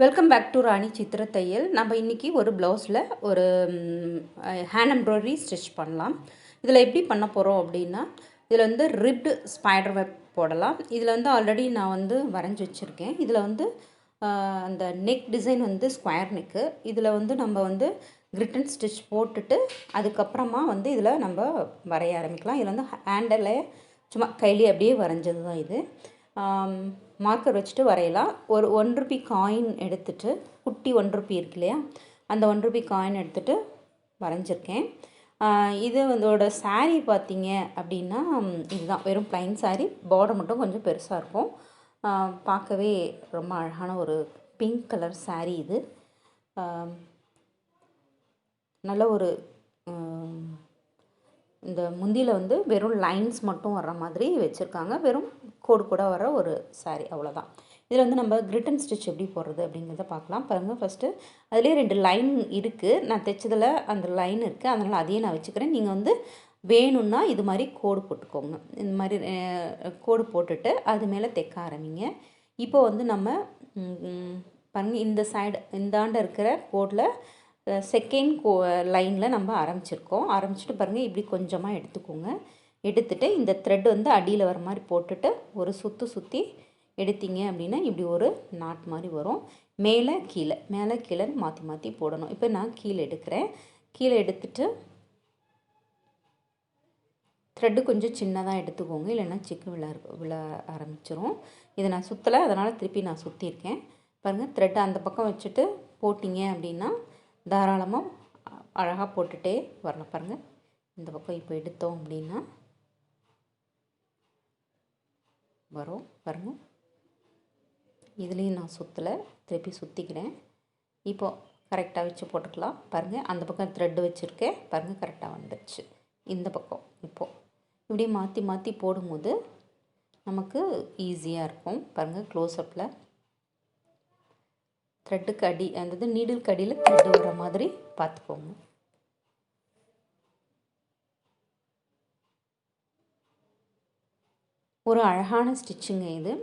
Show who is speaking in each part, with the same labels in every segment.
Speaker 1: Welcome back to ராணி சித்திர தையல். நம்ம இன்றைக்கி ஒரு ப்ளவுஸில் ஒரு ஹேண்ட் எம்ப்ராய்டரி ஸ்டிச் பண்ணலாம். இதில் எப்படி பண்ண போகிறோம் அப்படின்னா, இதில் வந்து ரிப்டு ஸ்பைடர் வெப் போடலாம். இதில் வந்து ஆல்ரெடி நான் வந்து வரைஞ்சி வச்சுருக்கேன். இதில் வந்து அந்த நெக் டிசைன் வந்து ஸ்கொயர் நெக்கு. இதில் வந்து நம்ம வந்து கிரிட்டன் ஸ்டிச் போட்டுட்டு அதுக்கப்புறமா வந்து இதில் நம்ம வரைய ஆரம்பிக்கலாம். இதில் வந்து ஹேண்டில் சும்மா கையிலே அப்படியே வரைஞ்சது தான் இது. மார்க்கர் வச்சுட்டு வரையலாம். ஒரு ₹1 காயின் எடுத்துகிட்டு, குட்டி ₹1 இருக்கு இல்லையா, அந்த ₹1 காயின் எடுத்துகிட்டு வரைஞ்சிருக்கேன். இது இதோட சாரீ பார்த்தீங்க அப்படின்னா இதுதான், வெறும் ப்ளைன் சாரீ. பார்டர் மட்டும் கொஞ்சம் பெருசாக இருக்கும். பார்க்கவே ரொம்ப அழகான ஒரு பிங்க் கலர் சாரீ இது. நல்ல ஒரு இந்த முந்தியில் வந்து வெறும் லைன்ஸ் மட்டும் வர்ற மாதிரி வச்சுருக்காங்க. வெறும் கோடு கூட வர ஒரு சாரீ, அவ்வளோதான். இதில் வந்து நம்ம கிரிட்டன் ஸ்டிச் எப்படி போடுறது அப்படிங்கிறத பார்க்கலாம். பாருங்கள், ஃபஸ்ட்டு அதிலே 2 லைன் இருக்குது. நான் தைச்சதில் அந்த லைன் இருக்குது, அதனால் அதையே நான் வச்சுக்கிறேன். நீங்கள் வந்து வேணும்னா இது மாதிரி கோடு போட்டுக்கோங்க. இந்த மாதிரி கோடு போட்டுட்டு அது மேலே தைக்க ஆரம்பிங்க. இப்போ வந்து நம்ம பாருங்கள், இந்த சைடு இந்தாண்ட இருக்கிற கோடில் செகண்ட் லைனில் நம்ம ஆரம்பிச்சுட்டு பாருங்கள், இப்படி கொஞ்சமாக எடுத்துக்கோங்க. எடுத்துகிட்டு இந்த த்ரெட் வந்து அடியில் வர மாதிரி போட்டுட்டு ஒரு சுற்றி எடுத்தீங்க அப்படின்னா இப்படி ஒரு நாட் மாதிரி வரும். மேலே கீழே மாற்றி போடணும். இப்போ நான் கீழே எடுக்கிறேன். கீழே எடுத்துட்டு த்ரெட்டு கொஞ்சம் சின்னதாக எடுத்துக்கோங்க, இல்லைன்னா சிக்கு விழ ஆரம்பிச்சிரும். இதை நான் சுற்றலை, அதனால் திருப்பி நான் சுற்றிருக்கேன். பாருங்கள், த்ரெட்டை அந்த பக்கம் வச்சுட்டு போட்டிங்க அப்படின்னா தாராளமாக அழகாக போட்டுகிட்டே வரலாம். பாருங்கள், இந்த பக்கம் இப்போ எடுத்தோம் அப்படின்னா வரும். பாருங்கள், இதுலேயும் நான் சுற்றலை, திருப்பி சுற்றிக்கிறேன். இப்போது கரெக்டாக வச்சு போட்டுக்கலாம். பாருங்கள், அந்த பக்கம் த்ரெட்டு வச்சுருக்கேன். பாருங்கள், கரெக்டாக வந்துடுச்சு. இந்த பக்கம் இப்போது இப்படியே மாற்றி போடும்போது நமக்கு ஈஸியாக இருக்கும். பாருங்கள், க்ளோஸ்அப்பில் த்ரெட்டுக்கு அடி, அதாவது நீடிலுக்கு அடியில் த்ரெட்டு வர மாதிரி பார்த்துக்கோங்க. ஒரு அழகான ஸ்டிச்சுங்க இது.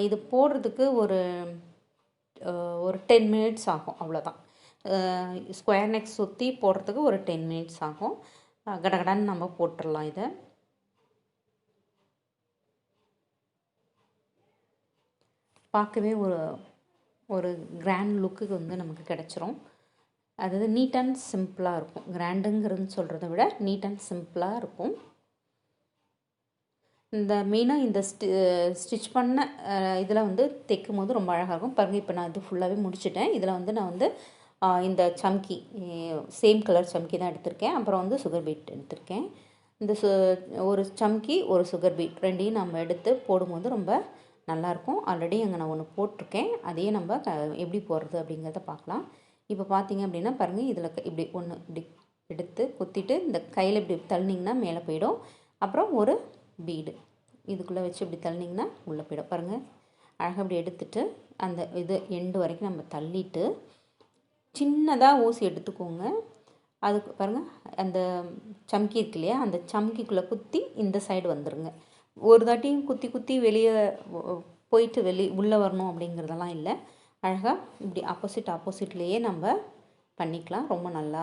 Speaker 1: இது போடுறதுக்கு ஒரு 10 மினிட்ஸ் ஆகும், அவ்வளோதான். ஸ்கொயர் நெக் சுற்றி போடுறதுக்கு ஒரு 10 மினிட்ஸ் ஆகும். கடகடன்னு நம்ம போட்டுடலாம். இதை பார்க்கவே ஒரு கிராண்ட் லுக்குக்கு வந்து நமக்கு கிடச்சிரும். அதாவது நீட் அண்ட் சிம்பிளாக இருக்கும். கிராண்டுங்கிறதுன்னு சொல்கிறத விட நீட் அண்ட் சிம்பிளாக இருக்கும். இந்த மெயினாக இந்த ஸ்டிச் பண்ண இதில் வந்து தைக்கும் போது ரொம்ப அழகாக இருக்கும். பாருங்கள், இப்போ நான் இது ஃபுல்லாகவே முடிச்சுட்டேன். இதில் வந்து நான் வந்து இந்த சம்கி, சேம் கலர் சம்கி தான் எடுத்திருக்கேன். அப்புறம் வந்து சுகர் பீட் எடுத்திருக்கேன். இந்த ஒரு சம்கி, ஒரு சுகர் பீட் ரெண்டையும் நம்ம எடுத்து போடும்போது ரொம்ப நல்லாயிருக்கும். ஆல்ரெடி அங்கே நான் ஒன்று போட்டிருக்கேன். அதையே நம்ம எப்படி போடுறது அப்படிங்கிறத பார்க்கலாம். இப்போ பார்த்தீங்க அப்படின்னா பாருங்கள், இதில் இப்படி ஒன்று இப்படி எடுத்து குத்திட்டு இந்த கையில் இப்படி தள்ளினீங்கன்னா மேலே போயிடும். அப்புறம் ஒரு பீடு இதுக்குள்ளே வச்சு இப்படி தள்ளினீங்கன்னா உள்ளே போயிடும். பாருங்கள், அழகாக இப்படி எடுத்துட்டு அந்த இது எண்டு வரைக்கும் நம்ம தள்ளிட்டு சின்னதாக ஊசி எடுத்துக்கோங்க. அதுக்கு பாருங்கள், அந்த சம்கி இருக்கு இல்லையா, அந்த சம்கிக்குள்ளே குத்தி இந்த சைடு வந்துடுங்க. ஒரு தாட்டியும் குத்தி வெளியே போயிட்டு உள்ளே வரணும் அப்படிங்கிறதெல்லாம் இல்லை. அழகாக இப்படி ஆப்போசிட்லேயே நம்ம பண்ணிக்கலாம். ரொம்ப நல்லா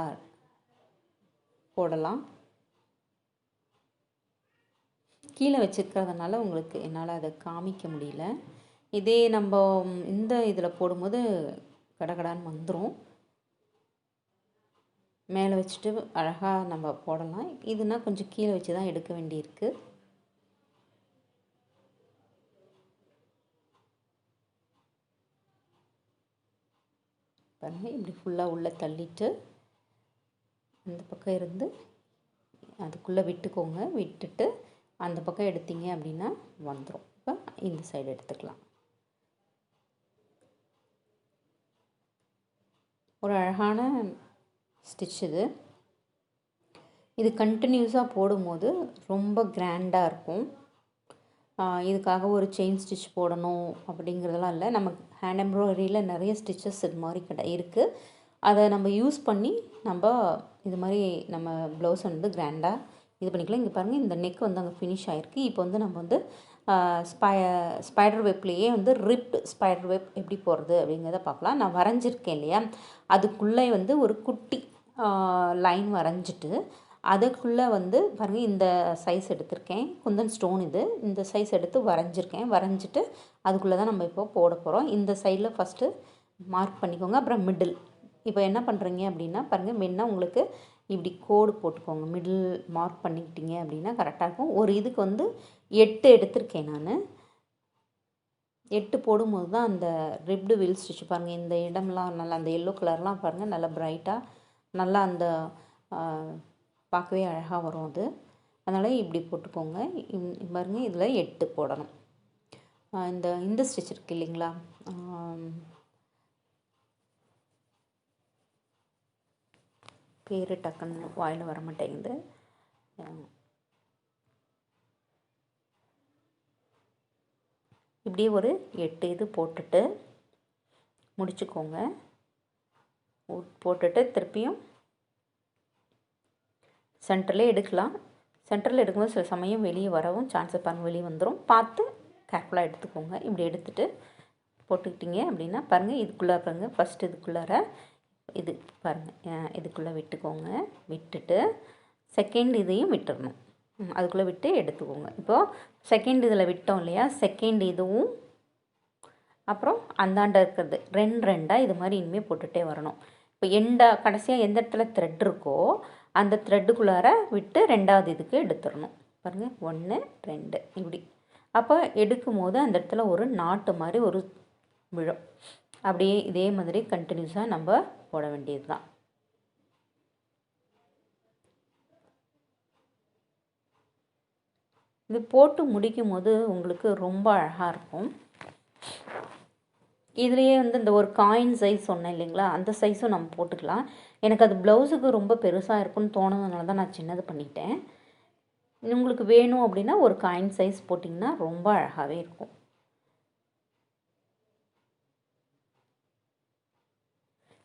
Speaker 1: போடலாம். கீழே வச்சுருக்கிறதுனால உங்களுக்கு என்னால் அதை காமிக்க முடியல. இதே நம்ம இந்த இதில் போடும்போது கடகடான்னு வந்துடும். மேலே வச்சுட்டு அழகாக நம்ம போடலாம். இதுனா கொஞ்சம் கீழே வச்சு தான் எடுக்க வேண்டியிருக்கு. பாருங்கள், இப்படி ஃபுல்லாக உள்ளே தள்ளிட்டு அந்த பக்கம் இருந்து அதுக்குள்ளே விட்டுக்கோங்க. விட்டுட்டு அந்த பக்கம் எடுத்தீங்க அப்படின்னா வந்துடும். இப்போ இந்த சைடு எடுத்துக்கலாம். ஒரு அழகான ஸ்டிச் இது கண்டினியூஸாக போடும்போது ரொம்ப கிராண்டாக இருக்கும். இதுக்காக ஒரு செயின் ஸ்டிச் போடணும் அப்படிங்கிறதெல்லாம் இல்லை. நம்ம ஹேண்ட் எம்ப்ராய்டரியில் நிறைய ஸ்டிச்சஸ் இது மாதிரி இருக்குது. அதை நம்ம யூஸ் பண்ணி நம்ம இது மாதிரி நம்ம ப்ளவுஸை வந்து கிராண்டாக இது பண்ணிக்கலாம். இங்கே பாருங்கள், இந்த நெக் வந்து அங்கே ஃபினிஷ் ஆகிருக்கு. இப்போ வந்து நம்ம வந்து ஸ்பைடர் வெப்லேயே வந்து ரிப்டு ஸ்பைடர் வெப் எப்படி போடுறது அப்படிங்கிறத பார்க்கலாம். நான் வரைஞ்சிருக்கேன் இல்லையா, அதுக்குள்ளே வந்து ஒரு குட்டி லைன் வரைஞ்சிட்டு அதுக்குள்ளே வந்து பாருங்கள் இந்த சைஸ் எடுத்திருக்கேன். குந்தன் ஸ்டோன் இது, இந்த சைஸ் எடுத்து வரைஞ்சிட்டு அதுக்குள்ளே தான் நம்ம இப்போ போட போகிறோம். இந்த சைடில் ஃபஸ்ட்டு மார்க் பண்ணிக்கோங்க. அப்புறம் மிடில் இப்போ என்ன பண்ணுறீங்க அப்படின்னா பாருங்கள், முன்ன உங்களுக்கு இப்படி கோடு போட்டுக்கோங்க. மிடில் மார்க் பண்ணிக்கிட்டீங்க அப்படின்னா கரெக்டாக இருக்கும். ஒரு இதுக்கு வந்து 8 எடுத்திருக்கேன் நான். 8 போடும்போது தான் அந்த ரிப்டு வில் ஸ்டிச் பாருங்கள், இந்த இடம்லாம் நல்லா அந்த எல்லோ கலர்லாம் பாருங்கள் நல்லா ப்ரைட்டாக நல்லா அந்த பார்க்கவே அழகாக வரும் அது. அதனால் இப்படி போட்டுக்கோங்க. பாருங்கள் இதில் 8 போடணும். இந்த ஸ்டிச் இருக்குது இல்லைங்களா, பேர் டக்குன்னு வாயில் வர மாட்டேங்குது. இப்படியே ஒரு 8 இது போட்டுட்டு முடிச்சுக்கோங்க. போட்டுட்டு திருப்பியும் சென்டரில் எடுக்கலாம். சென்டரில் எடுக்கும்போது சில சமயம் வெளியே வரவும் சான்ஸை பாருங்கள், வெளியே வந்துடும். பார்த்து கேர்ஃபுல்லாக எடுத்துக்கோங்க. இப்படி எடுத்துகிட்டு போட்டுக்கிட்டீங்க அப்படின்னா பாருங்கள், இதுக்குள்ளே பாருங்கள் ஃபஸ்ட்டு இதுக்குள்ளார இது பாருங்கள் இதுக்குள்ளே விட்டுக்கோங்க. விட்டுட்டு செகண்ட் இதையும் விட்டுடணும். அதுக்குள்ளே விட்டு எடுத்துக்கோங்க. இப்போது செகண்ட் இதில் விட்டோம் இல்லையா, செகண்ட் இதுவும் அப்புறம் அந்தாண்ட இருக்கிறது ரெண்டாக இது மாதிரி இனிமேல் போட்டுகிட்டே வரணும். இப்போ கடைசியாக எந்த இடத்துல த்ரெட் இருக்கோ அந்த த்ரெட்டுக்குள்ளார விட்டு ரெண்டாவது இதுக்கு எடுத்துடணும். பாருங்கள் 1 2 இப்படி. அப்போ எடுக்கும் போது அந்த இடத்துல ஒரு நாட்டு மாதிரி ஒரு விழும். அப்படியே இதே மாதிரி கண்டினியூஸாக நம்ம போட வேண்டியது தான். இது போட்டு முடிக்கும் போது உங்களுக்கு ரொம்ப அழகாக இருக்கும். இதுலேயே வந்து இந்த ஒரு காயின் சைஸ் சொன்னேன் இல்லைங்களா, அந்த சைஸும் நம்ம போட்டுக்கலாம். எனக்கு அது ப்ளவுஸுக்கு ரொம்ப பெருசாக இருக்குன்னு தோணுதுனால தான் நான் சின்னது பண்ணிட்டேன். உங்களுக்கு வேணும் அப்படின்னா ஒரு காயின் சைஸ் போட்டிங்கன்னா ரொம்ப அழகாகவே இருக்கும்.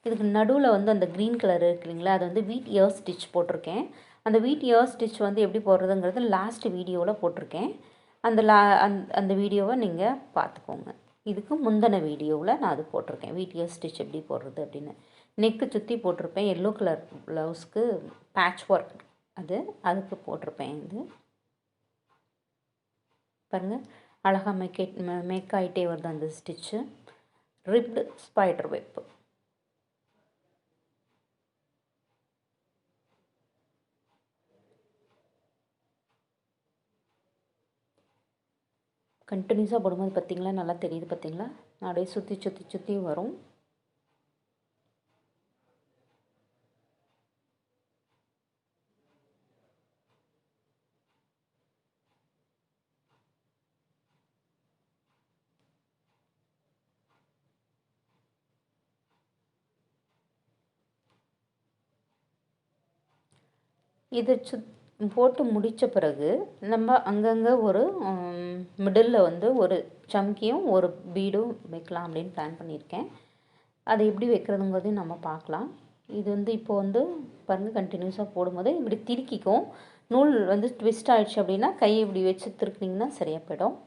Speaker 1: இதுக்கு நடுவில் வந்து அந்த க்ரீன் கலர் இருக்கு இல்லைங்களா, அது வந்து வீட் இயர் ஸ்டிச் போட்டிருக்கேன். அந்த வீட் இயர் ஸ்டிச் வந்து எப்படி போடுறதுங்கிறது லாஸ்ட் வீடியோவில் போட்டிருக்கேன். அந்த வீடியோவை நீங்கள் பார்த்துக்கோங்க. இதுக்கு முந்தின வீடியோவில் நான் அது போட்டிருக்கேன், வீட் இயர் ஸ்டிச் எப்படி போடுறது அப்படின்னு. நெக்கு சுற்றி போட்டிருப்பேன். எல்லோ கலர் ப்ளவுஸ்க்கு பேட்ச் ஒர்க் அதுக்கு போட்டிருப்பேன். இது பாருங்கள் அழகாக மேக் ஆகிட்டே வருது அந்த ஸ்டிச்சு. Ribbed spider web. கண்டினியூஸாக போடும்போது பார்த்திங்களா நல்லா தெரியுது, பார்த்திங்களா அப்படியே சுற்றி சுற்றி சுற்றி வரும். இதை போட்டு முடித்த பிறகு நம்ம அங்கங்கே ஒரு மிடில் வந்து ஒரு சம்கியும் ஒரு பீடும் வைக்கலாம் அப்படின்னு பிளான் பண்ணியிருக்கேன். அதை எப்படி வைக்கிறதுங்கிறதையும் நம்ம பார்க்கலாம். இது வந்து இப்போ வந்து பாருங்கள் கண்டினியூஸாக போடும்போது இப்படி திருக்கிக்கும். நூல் வந்து ட்விஸ்ட் ஆகிடுச்சு அப்படின்னா கையை இப்படி வச்சு திருக்கினீங்கன்னா சரியாக போயிடும்.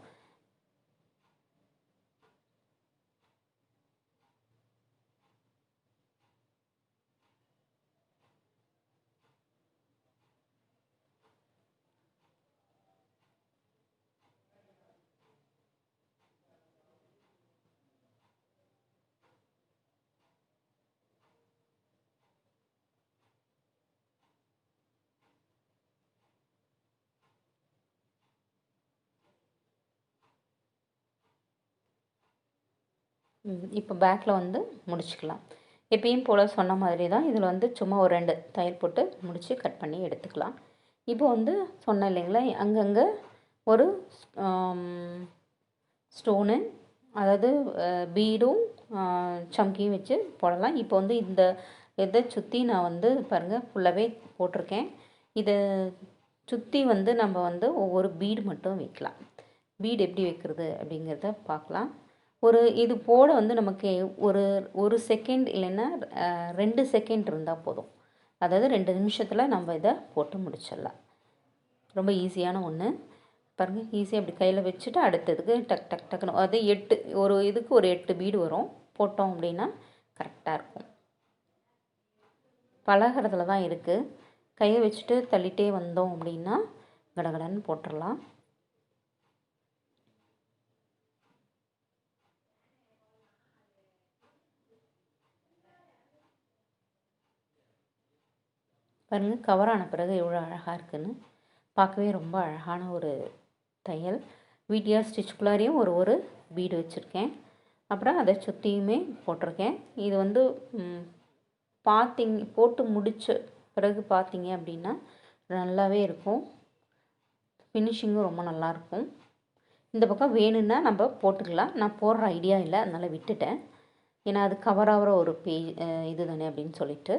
Speaker 1: இப்போ பேக்கில் வந்து முடிச்சுக்கலாம். எப்பயும் போல் சொன்ன மாதிரி தான் இதில் வந்து சும்மா ஒரு 2 தையல் போட்டு முடித்து கட் பண்ணி எடுத்துக்கலாம். இப்போ வந்து சொன்னேன் இல்லைங்களா, அங்கங்கே ஒரு ஸ்டோனு அதாவது பீடும் சம்கியும் வச்சு போடலாம். இப்போ வந்து இந்த இதை சுற்றி நான் வந்து பாருங்கள் ஃபுல்லாகவே போட்டிருக்கேன். இதை சுற்றி வந்து நம்ம வந்து ஒவ்வொரு பீடு மட்டும் வைக்கலாம். பீடு எப்படி வைக்கிறது அப்படிங்கிறத பார்க்கலாம். இது போட வந்து நமக்கு ஒரு செகண்ட் இல்லைன்னா 2 செகண்ட் இருந்தால் போதும். அதாவது 2 நிமிஷத்தில் நம்ம இதை போட்டு முடிச்சிடலாம். ரொம்ப ஈஸியான ஒன்று. பாருங்கள் ஈஸியாக அப்படி கையில் வச்சுட்டு அடுத்ததுக்கு டக் டக் டக்குன்னு அது 8 ஒரு இதுக்கு ஒரு 8 பீடு வரும். போட்டோம் அப்படின்னா கரெக்டாக இருக்கும். பழகிறதுல தான் இருக்குது. கையை வச்சுட்டு தள்ளிட்டே வந்தோம் அப்படின்னா கடகடன்னு போட்டுடலாம். பாருங்கள் கவர் ஆன பிறகு எவ்வளோ அழகாக இருக்குதுன்னு. பார்க்கவே ரொம்ப அழகான ஒரு தையல். வீடியர் ஸ்டிச்சுக்குள்ளாரையும் ஒரு பீடு வச்சுருக்கேன். அப்புறம் அதை சுற்றியுமே போட்டிருக்கேன். இது வந்து போட்டு முடித்த பிறகு பார்த்தீங்க அப்படின்னா நல்லாவே இருக்கும். ஃபினிஷிங்கும் ரொம்ப நல்லாயிருக்கும். இந்த பக்கம் வேணும்னா நம்ம போட்டுக்கலாம். நான் போடுற ஐடியா இல்லை, அதனால் விட்டுட்டேன். ஏன்னா அது கவர் ஆகிற ஒரு இது தானே அப்படின்னு சொல்லிட்டு